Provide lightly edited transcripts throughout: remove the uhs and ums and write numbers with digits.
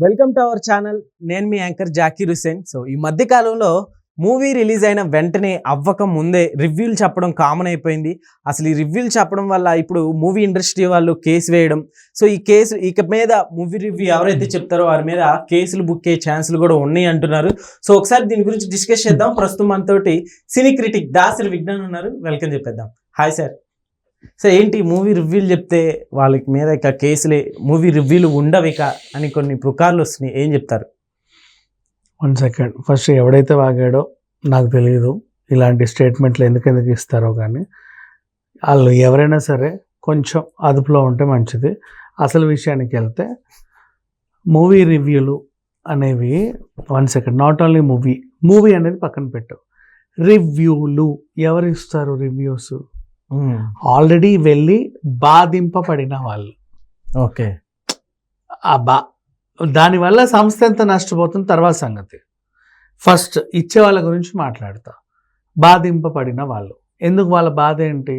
Welcome to our channel. నేను మీ anchor Zakir Hussain. So ఈ మధ్య కాలంలో మూవీ రిలీజ్ అయిన వెంటనే అవ్వక ముందే రివ్యూలు చెప్పడం కామన్ అయిపోయింది. అసలు ఈ రివ్యూలు చెప్పడం వల్ల ఇప్పుడు మూవీ ఇండస్ట్రీ వాళ్ళు కేసు వేయడం, సో ఈ కేసు ఇక మీద మూవీ రివ్యూ ఎవరైతే చెప్తారో వారి మీద కేసులు బుక్ అయ్యే ఛాన్సులు కూడా ఉన్నాయి అంటున్నారు. సో ఒకసారి దీని గురించి డిస్కస్ చేద్దాం. ప్రస్తుతం మనతోటి సినీ క్రిటిక్ దాసరి విజ్ఞాన్ ఉన్నారు. వెల్కమ్ చెప్పేద్దాం. Hi sir. సో ఏంటి మూవీ రివ్యూలు చెప్తే వాళ్ళకి మీద ఇక కేసులే, మూవీ రివ్యూలు ఉండవిక అని కొన్ని పుకార్లు వస్తున్నాయి, ఏం చెప్తారు? 1 సెకండ్. ఫస్ట్ ఎవడైతే వాగాడో నాకు తెలియదు, ఇలాంటి స్టేట్మెంట్లు ఎందుకు ఇస్తారో, కానీ వాళ్ళు ఎవరైనా సరే కొంచెం అదుపులో ఉంటే మంచిది. అసలు విషయానికి వెళ్తే మూవీ రివ్యూలు అనేవి 1 సెకండ్, నాట్ ఓన్లీ మూవీ అనేది పక్కన పెట్టు, రివ్యూలు ఎవరు ఇస్తారు? రివ్యూస్ ఆల్రెడీ వెళ్ళి బాధింపబడిన వాళ్ళు. ఓకే, దానివల్ల సంస్థ ఎంత నష్టపోతుంది తర్వాత సంగతి. ఫస్ట్ ఇచ్చే వాళ్ళ గురించి మాట్లాడతా. బాధింపబడిన వాళ్ళు, ఎందుకు వాళ్ళ బాధ ఏంటి?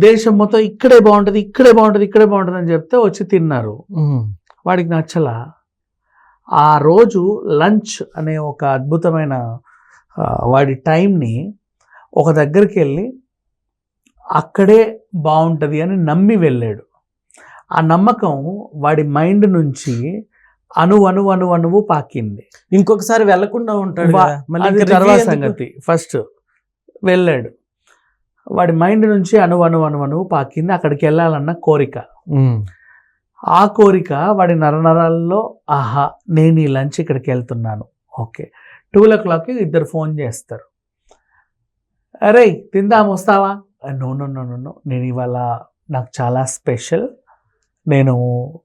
దేశం మొత్తం ఇక్కడే బాగుంటుంది అని చెప్తే వచ్చి తిన్నారు, వాడికి నచ్చలా. ఆ రోజు లంచ్ అనే ఒక అద్భుతమైన వాడి టైంని ఒక దగ్గరికి వెళ్ళి అక్కడే బాగుంటుంది అని నమ్మి వెళ్ళాడు. ఆ నమ్మకం వాడి మైండ్ నుంచి అణువు పాకింది. ఇంకొకసారి వెళ్లకుండా ఉంటాడు. తర్వాత సంగతి, ఫస్ట్ వెళ్ళాడు, వాడి మైండ్ నుంచి అణువు పాకింది. అక్కడికి వెళ్ళాలన్న కోరిక, ఆ కోరిక వాడి నరనరాల్లో, ఆహా నేను ఈ లంచ్ ఇక్కడికి వెళ్తున్నాను. ఓకే, 2 o'clock ఇద్దరు ఫోన్ చేస్తారు, అరే తిందాం వస్తావా? నో, నేను ఇవాళ నాకు చాలా స్పెషల్, నేను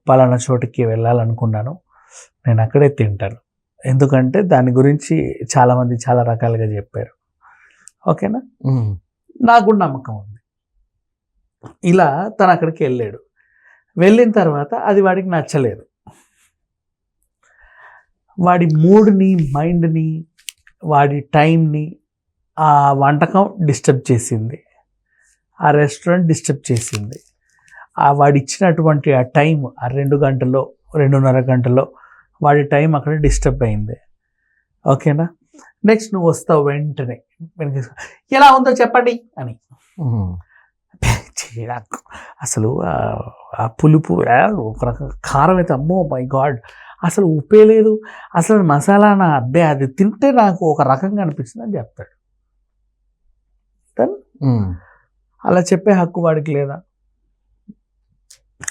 పలానా చోటుకి వెళ్ళాలనుకున్నాను, నేను అక్కడే తింటాను. ఎందుకంటే దాని గురించి చాలామంది చాలా రకాలుగా చెప్పారు. ఓకేనా, నాకు కూడా నమ్మకం ఉంది. ఇలా తను అక్కడికి వెళ్ళాడు. వెళ్ళిన తర్వాత అది వాడికి నచ్చలేదు. వాడి మూడ్ని, మైండ్ని, వాడి టైంని ఆ వంటకం డిస్టర్బ్ చేసింది, ఆ రెస్టారెంట్ డిస్టర్బ్ చేసింది. వాడు ఇచ్చినటువంటి ఆ టైం, ఆ 2 గంటలో 2.5 గంటలో వాడి టైం అక్కడ డిస్టర్బ్ అయింది. ఓకేనా, నెక్స్ట్ నువ్వు వస్తావు వెంటనే, ఎలా ఉందో చెప్పండి అని. అసలు ఆ పులుపు ఒక రకం, కారం అయితే అమ్మో మై గాడ్, అసలు ఉప్పే లేదు, అసలు మసాలా నా అబ్బే అది తింటే నాకు ఒక రకంగా అనిపిస్తుంది అని చెప్తాడు. అలా చెప్పే హక్కు వాడికి లేదా?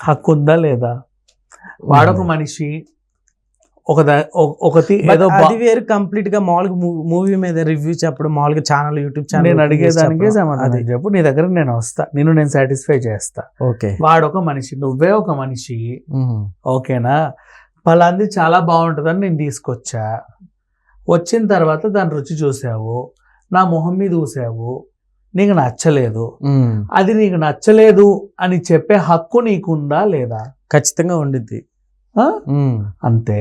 హక్కు ఉందా లేదా? వాడొక మనిషి, ఒకటి ఏదో వేరు కంప్లీట్ గా మామూలుగా మూవీ మీద రివ్యూ చెప్పడం, మామూలుగా ఛానల్, యూట్యూబ్ ఛానల్, నేను అడిగేదానికే సమాధానం చెప్పు. నీ దగ్గర నేను వస్తా, నేను సాటిస్ఫై చేస్తా. ఓకే, వాడొక మనిషి, నువ్వే ఒక మనిషి. ఓకేనా, పలాంది చాలా బాగుంటుందని నేను తీసుకొచ్చా. వచ్చిన తర్వాత దాని రుచి చూసావు, నా మొహం మీద చూసావు, నీకు నచ్చలేదు. అది నీకు నచ్చలేదు అని చెప్పే హక్కు నీకుందా లేదా? ఖచ్చితంగా ఉండిద్ది. అంతే.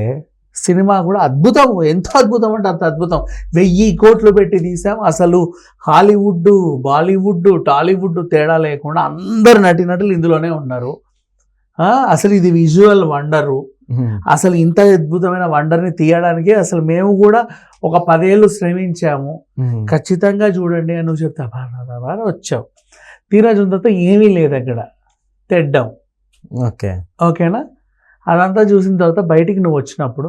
సినిమా కూడా అద్భుతం, ఎంత అద్భుతం అంటే అంత అద్భుతం. 1000 కోట్లు పెట్టి తీసాం. అసలు హాలీవుడ్, బాలీవుడ్, టాలీవుడ్ తేడా లేకుండా అందరు నటీనటులు ఇందులోనే ఉన్నారు. అసలు ఇది విజువల్ వండరు. అసలు ఇంత అద్భుతమైన వండర్ని తీయడానికి అసలు మేము కూడా ఒక 10 ఏళ్ళు శ్రమించాము. ఖచ్చితంగా చూడండి అని నువ్వు చెప్తా బాగా వచ్చావు. తీరా చూసిన తర్వాత ఏమీ లేదు అక్కడ, తెడ్డాం. ఓకేనా, అదంతా చూసిన తర్వాత బయటికి నువ్వు వచ్చినప్పుడు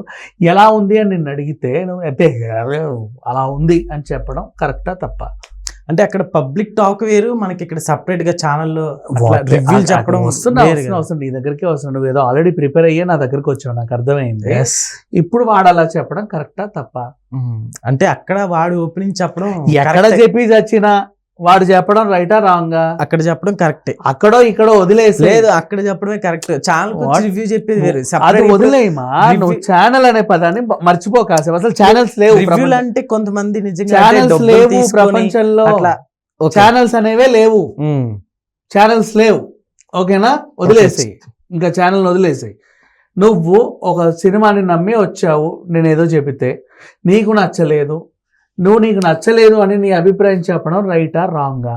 ఎలా ఉంది అని నిన్ను అడిగితే నువ్వు అయితే అలా ఉంది అని చెప్పడం కరెక్టా తప్ప? అంటే అక్కడ పబ్లిక్ టాక్ వేరు, మనకి ఇక్కడ సపరేట్ గా ఛానల్లో రివ్యూలు చెప్పడం అవసరం. నీ దగ్గరికి వస్తున్నావు, నువ్వు ఏదో ఆల్రెడీ ప్రిపేర్ అయ్యే నా దగ్గరికి వచ్చావు, నాకు అర్థమైంది. ఇప్పుడు వాడు అలా చెప్పడం కరెక్టా తప్ప? అంటే అక్కడ వాడు ఓపెనింగ్ చెప్పడం, ఎక్కడ చెప్పి వచ్చినా వాడు చెప్పడం రైటా రాంగా? అక్కడ చెప్పడం కరెక్టే, అక్కడో ఇక్కడో వదిలేసి లేదు, అక్కడ చెప్పడమే కరెక్ట్. ఛానల్ రివ్యూ చెప్పేది వేరు, అది వదిలేయమా. నువ్వు ఛానల్ అనే పదాన్ని మర్చిపోక. అసలు ఛానల్స్ లేవు. రివ్యూలు అంటే కొంతమంది నిజంగా ఛానల్స్ లేవు ప్రపంచంలో, ఛానల్స్ అనేవే లేవు, ఛానల్స్ లేవు. ఓకేనా, వదిలేసాయి, ఇంకా ఛానల్ వదిలేసాయి. నువ్వు ఒక సినిమాని నమ్మి వచ్చావు, నేనేదో చెబితే నీకు నచ్చలేదు, నీకు నచ్చలేదు అని నీ అభిప్రాయం చెప్పడం రైటా రాంగా?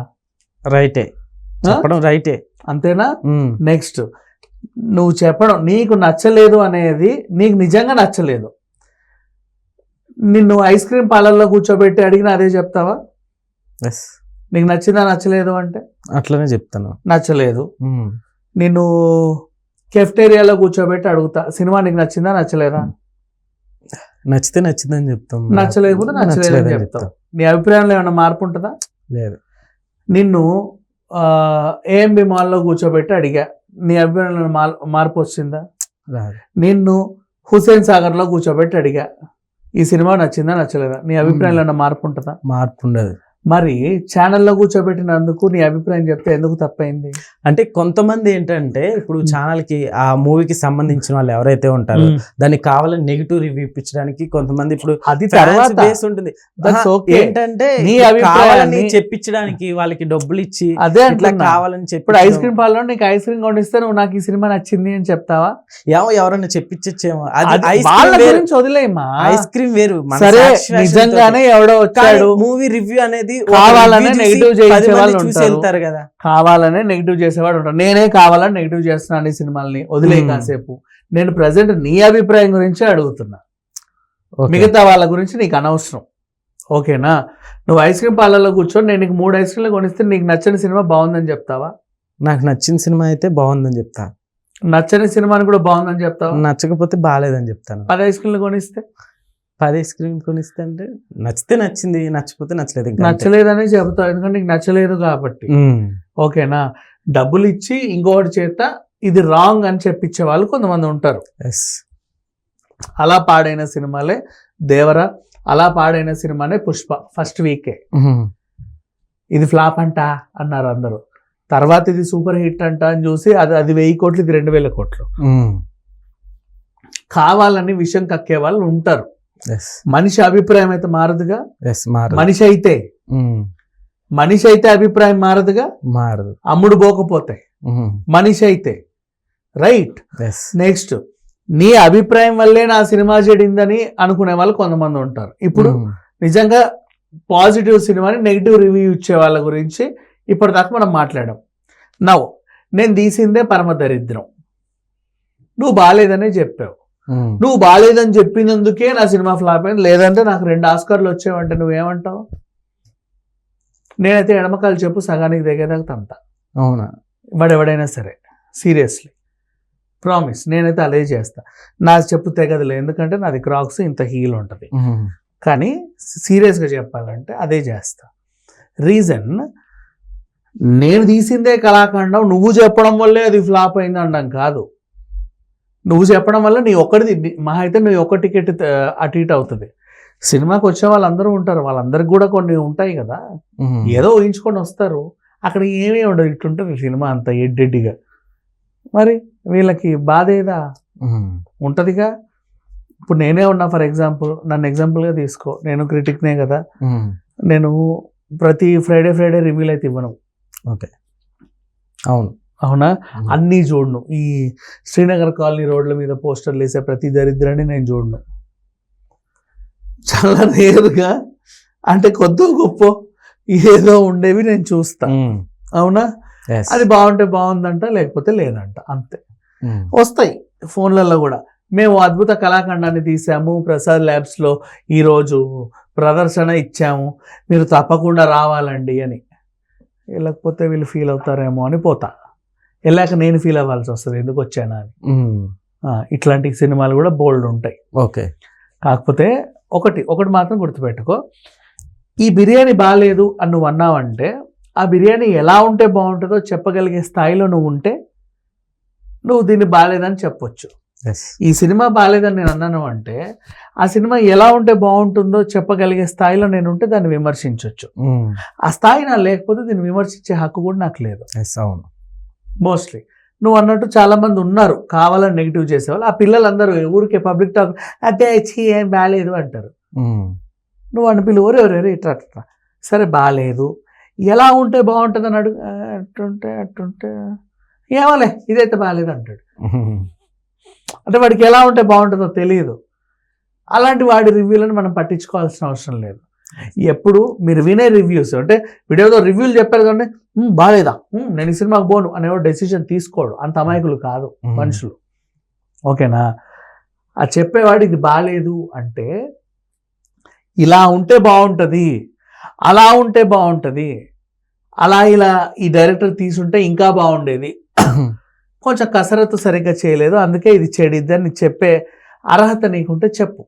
రైటే, చెప్పడం రైటే. అంతేనా? నెక్స్ట్ నువ్వు చెప్పడం నీకు నచ్చలేదు అనేది నీకు నిజంగా నచ్చలేదు. నిన్ను ఐస్ క్రీమ్ పార్లర్లో కూర్చోబెట్టి అడిగినా అదే చెప్తావా? ఎస్, నీకు నచ్చిందా నచ్చలేదు అంటే అట్లనే చెప్తాను. నచ్చలేదు. నిన్ను కెఫ్టేరియాలో కూర్చోబెట్టి అడుగుతా సినిమా నీకు నచ్చిందా నచ్చలేదా? నచ్చితే నచ్చిందని చెప్తాం, నచ్చలేకపోతే నచ్చలేదని చెప్తావు. నీ అభిప్రాయంలో ఏమైనా మార్పు ఉంటుందా? లేదు. నిన్ను ఏఎంబి మాల్లో కూర్చోబెట్టి అడిగా, నీ అభిప్రాయంలో మార్పు వచ్చిందా? రాదు. నిన్ను హుస్సేన్ సాగర్లో కూర్చోబెట్టి అడిగా, ఈ సినిమా నచ్చిందా నచ్చలేదా? నీ అభిప్రాయంలో ఏమైనా మార్పు ఉంటుందా? మార్పు ఉండదు. మరి ఛానల్లో కూర్చోబెట్టినందుకు నీ అభిప్రాయం చెప్తే ఎందుకు తప్పైంది? అంటే కొంతమంది ఏంటంటే ఇప్పుడు ఛానల్ కి ఆ మూవీకి సంబంధించిన వాళ్ళు ఎవరైతే ఉంటారో దానికి కావాలని నెగిటివ్ రివ్యూ ఇప్పించడానికి కొంతమంది ఇప్పుడు అది తర్వాత బేస్ ఉంటుంది. That's okay. ఏంటంటే నీ కావాలని అభిప్రాయాన్ని చెప్పించడానికి వాళ్ళకి డబ్బులు ఇచ్చి అదే ఇట్లా అంటున్నా. కావాలని చెప్పి ఇప్పుడు ఐస్ క్రీమ్ పార్లర్ నీకు ఐస్ క్రీమ్ కొనిస్తే నువ్వు నాకు ఈ సినిమా నచ్చింది అని చెప్తావా? ఎవరైనా చెప్పించేమో. వాళ్ళ గురించి వదిలేయమ్మా. ఐస్ క్రీమ్ వేరు, మన సరే satisfaction నిజంగానే తోటి. ఎవడో కానీ వచ్చాడు మూవీ రివ్యూ అనేది కావాలనే నెగిటివ్ చేసే వాళ్ళు చూసి ఉంటారు. వెళ్తారు కదా. కావాలనే నెగిటివ్ చేసేవాడు ఉంటాడు. నేనే కావాలని నెగిటివ్ చేస్తున్నాను ఈ సినిమాల్ని, వదిలే కాసేపు. నేను ప్రజెంట్ నీ అభిప్రాయం గురించి అడుగుతున్నా, మిగతా వాళ్ళ గురించి నీకు అనవసరం. ఓకేనా? నువ్వు ఐస్ క్రీమ్ పార్లర్లో కూర్చొని నేను నీకు 3 ఐస్ క్రీమ్లు కొనిస్తే నీకు నచ్చని సినిమా బాగుందని చెప్తావా? నాకు నచ్చిన సినిమా అయితే బాగుందని చెప్తా, నచ్చని సినిమాని కూడా బాగుందని చెప్తావా? నచ్చకపోతే బాగాలేదని చెప్తాను. 10 ఐస్ క్రీమ్లు కొనిస్తే 10 ఐస్ క్రీమ్ కొనిస్తే అంటే నచ్చితే నచ్చింది, నచ్చకపోతే నచ్చలేదు. ఇంకా అంతే. నచ్చలేదనే చెబుతావు, ఎందుకంటే నీకు నచ్చలేదు కాబట్టి. ఓకేనా? డబ్బులు ఇచ్చి ఇంకొకటి చేత ఇది రాంగ్ అని చెప్పించే వాళ్ళు కొంతమంది ఉంటారు. Yes. అలా పాడైన సినిమాలే దేవరా, అలా పాడైన సినిమానే పుష్ప. ఫస్ట్ వీకే ఇది ఫ్లాప్ అంట అన్నారు అందరూ, తర్వాత ఇది సూపర్ హిట్ అంట అని చూసి అది 1000 కోట్లు, ఇది 2000 కోట్లు. కావాలని విషయం కక్కే వాళ్ళు ఉంటారు. Yes. మనిషి అభిప్రాయం అయితే మారదుగా. Yes, మారదు. మనిషి అయితే అభిప్రాయం మారదుగా. మారదు. అమ్ముడు పోకపోతే మనిషి అయితే రైట్. Yes. నెక్స్ట్, నీ అభిప్రాయం వల్లే నా సినిమా చెడిందని అనుకునే వాళ్ళు కొంతమంది ఉంటారు. ఇప్పుడు నిజంగా పాజిటివ్ సినిమాని నెగిటివ్ రివ్యూ ఇచ్చే వాళ్ళ గురించి ఇప్పటిదాకా మనం మాట్లాడాం. నవ్వు నేను తీసిందే పరమ దరిద్రం, నువ్వు బాగాలేదనే చెప్పావు. నువ్వు బాగాలేదని చెప్పినందుకే నా సినిమా ఫ్లాప్ అయింది, లేదంటే నాకు 2 ఆస్కార్లు వచ్చేవంటే నువ్వేమంటావు? నేనైతే ఎడమకాలు చెప్పు సగానికి దిగేదాకా తంతా. అవునా? వాడు ఎవడైనా సరే, సీరియస్లీ ప్రామిస్, నేనైతే అదే చేస్తా. నా చెప్పు తెగదులే, ఎందుకంటే నాది క్రాక్స్ ఇంత హీల్ ఉంటుంది. కానీ సీరియస్గా చెప్పాలంటే అదే చేస్తా. రీజన్, నేను తీసిందే కళాఖండం, నువ్వు చెప్పడం వల్లే అది ఫ్లాప్ అయింది అనడం కాదు. నువ్వు చెప్పడం వల్ల నీ ఒక్కడిది మహా అయితే నీ ఒక్క టికెట్ అటు ఇటు అవుతుంది. సినిమాకి వచ్చే వాళ్ళందరూ ఉంటారు, వాళ్ళందరికి కూడా కొన్ని ఉంటాయి కదా, ఏదో ఊహించుకొని వస్తారు. అక్కడ ఏమీ ఉండదు, ఇట్లుంటుంది సినిమా అంతా ఎడ్డెడ్డిగా. మరి వీళ్ళకి బాధ ఏదా ఉంటుందిగా. ఇప్పుడు నేనే ఉన్నా, ఫర్ ఎగ్జాంపుల్ నన్ను ఎగ్జాంపుల్గా తీసుకో, నేను క్రిటిక్నే కదా. నేను ప్రతి ఫ్రైడే రివ్యూలు అయితే ఇవ్వను. ఓకే, అవును. అవునా? అన్నీ చూడను. ఈ శ్రీనగర్ కాలనీ రోడ్ల మీద పోస్టర్లు వేసే ప్రతి దరిద్రాన్ని నేను చూడను. చాలా రేరుగా, అంటే కొద్ద గొప్ప ఏదో ఉండేవి నేను చూస్తా. అవునా? అది బాగుంటే బాగుందంట, లేకపోతే లేదంట, అంతే. వస్తాయి ఫోన్లలో కూడా, మేము అద్భుత కళాఖండాన్ని తీసాము, ప్రసాద్ ల్యాబ్స్లో ఈరోజు ప్రదర్శన ఇచ్చాము, మీరు తప్పకుండా రావాలండి అని. వెళ్ళకపోతే వీళ్ళు ఫీల్ అవుతారేమో అని పోతా. వెళ్ళాక నేను ఫీల్ అవ్వాల్సి వస్తుంది, ఎందుకు వచ్చానా అని. ఇట్లాంటి సినిమాలు కూడా బోల్డ్ ఉంటాయి. ఓకే. కాకపోతే ఒకటి మాత్రం గుర్తుపెట్టుకో, ఈ బిర్యానీ బాగాలేదు అని నువ్వు అన్నావంటే ఆ బిర్యానీ ఎలా ఉంటే బాగుంటుందో చెప్పగలిగే స్థాయిలో నువ్వు ఉంటే నువ్వు దీన్ని బాగాలేదని చెప్పొచ్చు. ఈ సినిమా బాగాలేదని నేను అన్నాను అంటే ఆ సినిమా ఎలా ఉంటే బాగుంటుందో చెప్పగలిగే స్థాయిలో నేను ఉంటే దాన్ని విమర్శించవచ్చు. ఆ స్థాయి నాకు లేకపోతే దీన్ని విమర్శించే హక్కు కూడా నాకు లేదు. అవును. మోస్ట్లీ నువ్వు అన్నట్టు చాలా మంది ఉన్నారు కావాలని నెగిటివ్ చేసేవాళ్ళు. ఆ పిల్లలందరూ ఊరికే పబ్లిక్ టాక్ అదే ఏం బాగాలేదు అంటారు. నువ్వు అని పిల్లలు ఎవరెవరు ఇట్లా సరే బాగాలేదు, ఎలా ఉంటే బాగుంటుంది అని అడుగు. అట్టుంటే ఏమోలే ఇదైతే బాగాలేదు అంటాడు. అంటే వాడికి ఎలా ఉంటే బాగుంటుందో తెలియదు. అలాంటి వాడి రివ్యూలను మనం పట్టించుకోవాల్సిన అవసరం లేదు. ఎప్పుడు మీరు వినే రివ్యూస్ అంటే వీడియోలో రివ్యూలు చెప్పారు కానీ బాగాలేదా నేను ఈ సినిమాకి పోను అనేవాడు డెసిషన్ తీసుకోడు. అంత అమాయకులు కాదు మనుషులు. ఓకేనా? ఆ చెప్పేవాడు ఇది బాగాలేదు అంటే ఇలా ఉంటే బాగుంటుంది, అలా ఉంటే బాగుంటుంది, అలా ఇలా ఈ డైరెక్టర్ తీసుంటే ఇంకా బాగుండేది, కొంచెం కసరత్తు సరిగ్గా చేయలేదు అందుకే ఇది చెడిద్ది అని చెప్పే అర్హత నీకుంటే చెప్పు.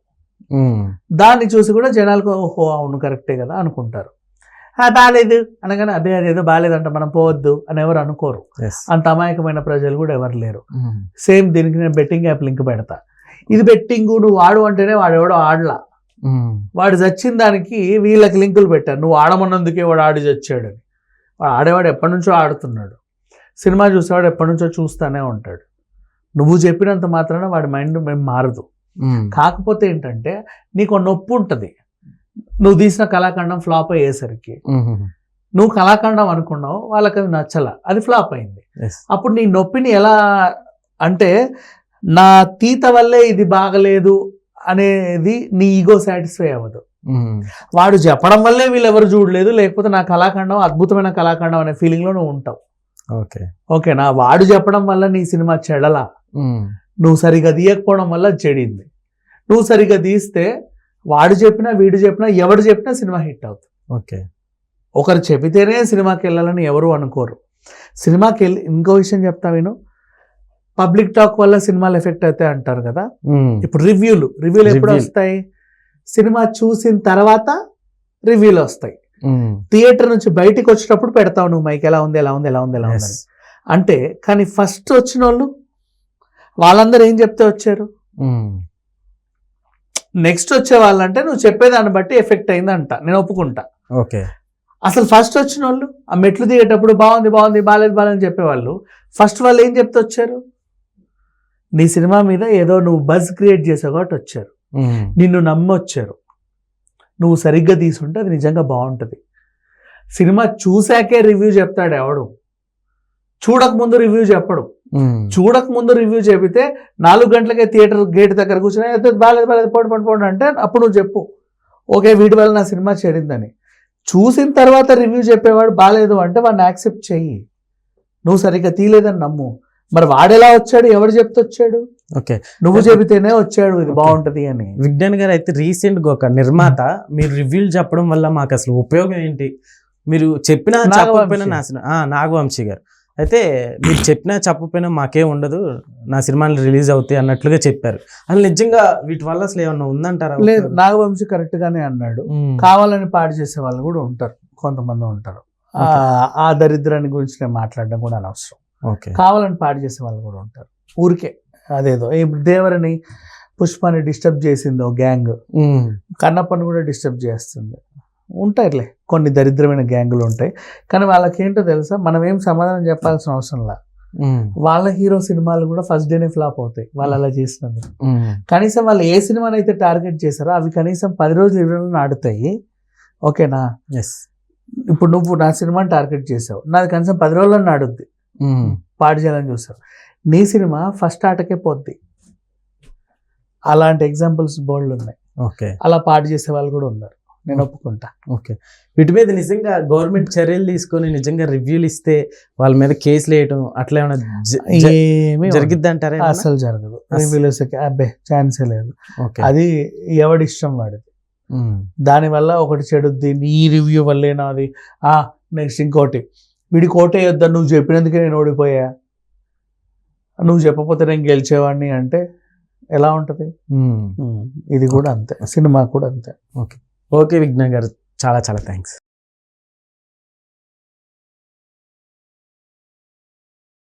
దాన్ని చూసి కూడా జనాలకు ఓహో అవును కరెక్టే కదా అనుకుంటారు. బాగాలేదు అనగానే అదే అదేదో బాగాలేదంట మనం పోవద్దు అని ఎవరు అనుకోరు. అంత అమాయకమైన ప్రజలు కూడా ఎవరు లేరు. సేమ్ దీనికి నేను బెట్టింగ్ యాప్ లింక్ పెడతా. ఇది బెట్టింగ్ నువ్వు ఆడు అంటేనే వాడు ఎవడో ఆడలా, వాడు చచ్చిన దానికి వీళ్ళకి లింకులు పెట్టారు. నువ్వు ఆడమన్నందుకే వాడు ఆడి చచ్చాడని. వాడు ఆడేవాడు ఎప్పటి నుంచో ఆడుతున్నాడు, సినిమా చూసేవాడు ఎప్పటి నుంచో చూస్తూనే ఉంటాడు. నువ్వు చెప్పినంత మాత్రాన వాడి మైండ్ మేము మారదు. కాకపోతే ఏంటంటే నీకు నొప్పి ఉంటుంది, నువ్వు తీసిన కళాఖండం ఫ్లాప్ అయ్యేసరికి నువ్వు కళాఖండం అనుకున్నావు, వాళ్ళకి అది నచ్చల, అది ఫ్లాప్ అయింది. అప్పుడు నీ నొప్పిని ఎలా అంటే నా తీత వల్లే ఇది బాగలేదు అనేది నీ ఈగో సాటిస్ఫై అవ్వదు. వాడు చెప్పడం వల్లే వీళ్ళెవరు చూడలేదు, లేకపోతే నా కళాఖండం అద్భుతమైన కళాఖండం అనే ఫీలింగ్లో నువ్వు ఉంటావు. ఓకేనా? వాడు చెప్పడం వల్ల నీ సినిమా చెడలా, నువ్వు సరిగా తీయకపోవడం వల్ల చెడింది. నువ్వు సరిగా తీస్తే వాడు చెప్పినా వీడు చెప్పినా ఎవడు చెప్పినా సినిమా హిట్ అవుతుంది. ఒకరు చెబితేనే సినిమాకి వెళ్ళాలని ఎవరు అనుకోరు. సినిమాకి వెళ్ళి ఇంకో విషయం చెప్తా విను, పబ్లిక్ టాక్ వల్ల సినిమాలు ఎఫెక్ట్ అవుతాయి అంటారు కదా. ఇప్పుడు రివ్యూలు ఎప్పుడు వస్తాయి? సినిమా చూసిన తర్వాత రివ్యూలు వస్తాయి. థియేటర్ నుంచి బయటికి వచ్చేటప్పుడు పెడతావు నువ్వు మైక్ ఎలా ఉంది ఎలా ఉంది ఎలా ఉంది ఎలా ఉంది అంటే. కానీ ఫస్ట్ వచ్చిన వాళ్ళందరూ ఏం చెప్తే వచ్చారు? నెక్స్ట్ వచ్చే వాళ్ళంటే నువ్వు చెప్పేదాన్ని బట్టి ఎఫెక్ట్ అయిందంట, నేను ఒప్పుకుంటా. అసలు ఫస్ట్ వచ్చిన వాళ్ళు ఆ మెట్లు దిగేటప్పుడు బాగుంది బాగుంది బాగాలేదు బాగాలేదని చెప్పేవాళ్ళు ఫస్ట్ వాళ్ళు ఏం చెప్తే వచ్చారు? నీ సినిమా మీద ఏదో నువ్వు బజ్ క్రియేట్ చేసావు కాబట్టి వచ్చారు, నిన్ను నమ్మొచ్చారు. నువ్వు సరిగ్గా తీసుంటే అది నిజంగా బాగుంటుంది. సినిమా చూశాకే రివ్యూ చెప్తాడు ఎవడు, చూడకముందు రివ్యూ చెప్పడు. చూడకముందు రివ్యూ చెబితే 4 గంటలకే థియేటర్ గేట్ దగ్గర కూర్చొని బాగాలేదు పోండి అంటే అప్పుడు నువ్వు చెప్పు ఓకే వీటి వల్ల నా సినిమా చెడిందని. చూసిన తర్వాత రివ్యూ చెప్పేవాడు బాగాలేదు అంటే వాడిని యాక్సెప్ట్ చెయ్యి, నువ్వు సరిగ్గా తీయలేదని నమ్ము. మరి వాడెలా వచ్చాడు, ఎవరు చెప్తే వచ్చాడు? నువ్వు చెబితేనే వచ్చాడు ఇది బాగుంటది అని. విజ్ఞాన్ గారు అయితే రీసెంట్ గా ఒక నిర్మాత మీరు రివ్యూలు చెప్పడం వల్ల మాకు అసలు ఉపయోగం ఏంటి, మీరు చెప్పినా చెప్పకపోయినా నాగవంశీ గారు అయితే మీరు చెప్పినా చెప్పకపోయినా మాకేం ఉండదు, నా సినిమాలు రిలీజ్ అవుతాయి అన్నట్లుగా చెప్పారు. అసలు నిజంగా వీటి వల్ల అసలు ఏమన్నా ఉందంటారా? లేదు, నాగవంశీ కరెక్ట్ గానే అన్నాడు. కావాలని పాడు చేసే వాళ్ళు కూడా ఉంటారు, కొంతమంది ఉంటారు. ఆ దరిద్రాన్ని గురించి నేను మాట్లాడడం కూడా అనవసరం. కావాలని పాడు చేసే వాళ్ళు కూడా ఉంటారు. ఊరికే అదేదో ఇప్పుడు దేవరని పుష్పాన్ని డిస్టర్బ్ చేసిందో గ్యాంగ్, కన్నప్పని కూడా డిస్టర్బ్ చేస్తుంది. ఉంటాయిలే కొన్ని దరిద్రమైన గ్యాంగులు ఉంటాయి. కానీ వాళ్ళకి ఏంటో తెలుసా, మనం ఏం సమాధానం చెప్పాల్సిన అవసరంలా. వాళ్ళ హీరో సినిమాలు కూడా ఫస్ట్ డేనే ఫ్లాప్ అవుతాయి వాళ్ళు అలా చేసినందుకు. కనీసం వాళ్ళు ఏ సినిమాని అయితే టార్గెట్ చేశారో అవి కనీసం 10 రోజులు 20 రోజులు ఆడుతాయి. ఓకేనా? ఇప్పుడు నువ్వు నా సినిమాని టార్గెట్ చేసావు, నాది కనీసం 10 రోజుల్లో ఆడుద్ది. పాడు చేయాలని చూసావు, నీ సినిమా ఫస్ట్ ఆటకే పోద్ది. అలాంటి ఎగ్జాంపుల్స్ బోల్డ్ ఉన్నాయి. అలా పాడు చేసే వాళ్ళు కూడా ఉన్నారు, నేను ఒప్పుకుంటా. వీటి మీద నిజంగా గవర్నమెంట్ చర్యలు తీసుకొని నిజంగా రివ్యూలు ఇస్తే వాళ్ళ మీద కేసులు వేయటం అట్లా ఏమైనా జరిగిద్ది అంటారా? అసలు జరగదు. రివ్యూస్ అబ్బే ఛాన్సే లేదు. అది ఎవడి ఇష్టం వాడిది. దానివల్ల ఒకటి చెడుద్ది, నీ రివ్యూ వల్లే నాది. నెక్స్ట్ ఇంకోటి, వీడికి ఓటేయొద్దని నువ్వు చెప్పినందుకే నేను ఓడిపోయా, నువ్వు చెప్పకపోతే నేను గెలిచేవాడిని అంటే ఎలా ఉంటుంది? ఇది కూడా అంతే, సినిమా కూడా అంతే. ఓకే విజ్ఞాన్ గారు, చాలా చాలా థ్యాంక్స్.